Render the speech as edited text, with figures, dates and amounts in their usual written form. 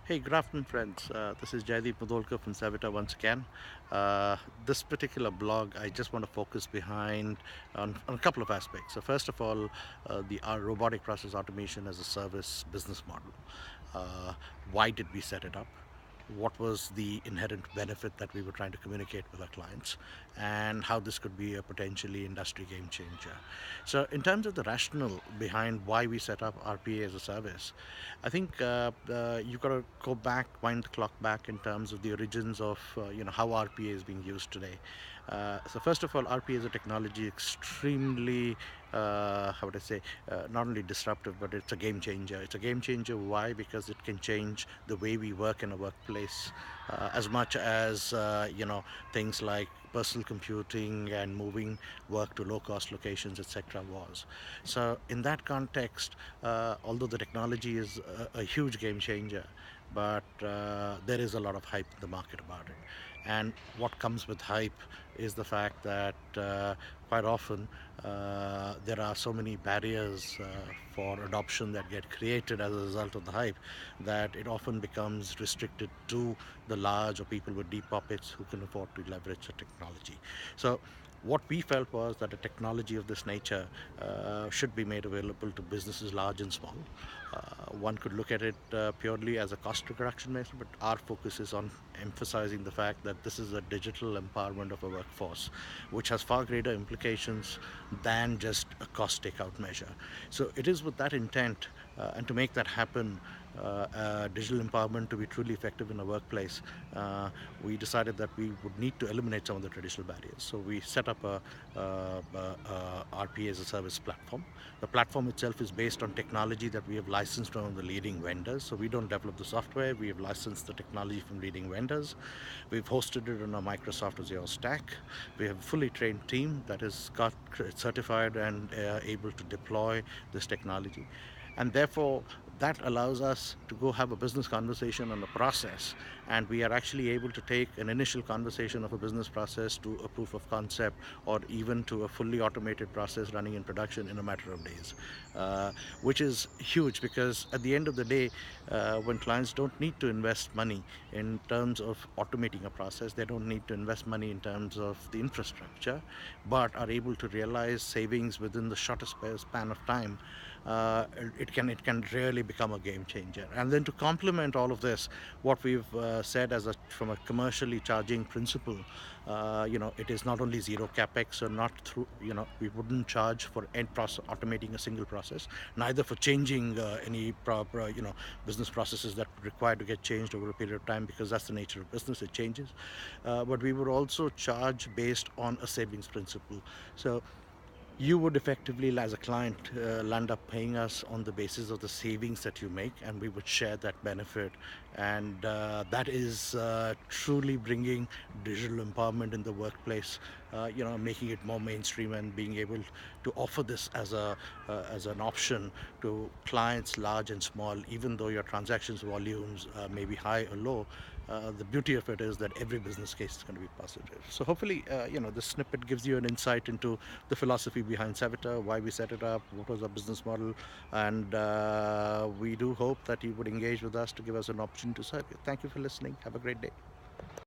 Hey, good afternoon, friends. This is Jaideep Mudolkar from Cevitr once again. Uh, this particular blog, I just want to focus behind on a couple of aspects. So, first of all, the our robotic process automation as a service business model. Uh, why did we set it up? What was the inherent benefit that we were trying to communicate with our clients, and how this could be a potentially industry game changer. So, in terms of the rationale behind why we set up RPA as a service, I think you got to go back, wind the clock back in terms of the origins of how RPA is being used today. So first of all, RPA is a technology extremely, how would I say, not only disruptive, but it's a game changer. It's a game changer. Why? Because it can change the way we work in a workplace, as much as things like personal computing and moving work to low-cost locations, etc. was. So in that context, although the technology is a huge game changer, but there is a lot of hype in the market about it. And what comes with hype is the fact that quite often there are so many barriers for adoption that get created as a result of the hype that it often becomes restricted to the large or people with deep pockets who can afford to leverage the technology. So what we felt was that a technology of this nature should be made available to businesses large and small. One could look at it purely as a cost reduction measure, but our focus is on emphasizing the fact that this is a digital empowerment of a workforce, which has far greater implications than just a cost takeout measure. So it is with that intent, and to make that happen, digital empowerment to be truly effective in a workplace, we decided that we would need to eliminate some of the traditional barriers. So we set up a RPA as a service platform. The platform itself is based on technology that we have licensed from the leading vendors. So we don't develop the software, we have licensed the technology from leading vendors. We've hosted it on a Microsoft Azure stack. We have a fully trained team that is got certified and able to deploy this technology. And therefore, that allows us to go have a business conversation on a process, and we are actually able to take an initial conversation of a business process to a proof of concept, or even to a fully automated process running in production in a matter of days, uh, which is huge because at the end of the day, when clients don't need to invest money in terms of automating a process, they don't need to invest money in terms of the infrastructure, but are able to realize savings within the shortest span of time. It can really become a game changer. And then to complement all of this, what we've said as a from a commercially charging principle, it is not only zero capex, or not through, we wouldn't charge for end process automating a single process, neither for changing any proper, business processes that require to get changed over a period of time, because that's the nature of business, it changes. But we would also charge based on a savings principle. So you would effectively, as a client, land up paying us on the basis of the savings that you make, and we would share that benefit. And that is truly bringing digital empowerment in the workplace, making it more mainstream and being able to offer this as an option to clients large and small, even though your transactions volumes may be high or low. The beauty of it is that every business case is going to be positive. So hopefully, this snippet gives you an insight into the philosophy behind Cevitr, why we set it up, what was our business model, and we do hope that you would engage with us to give us an option to serve you. Thank you for listening. Have a great day.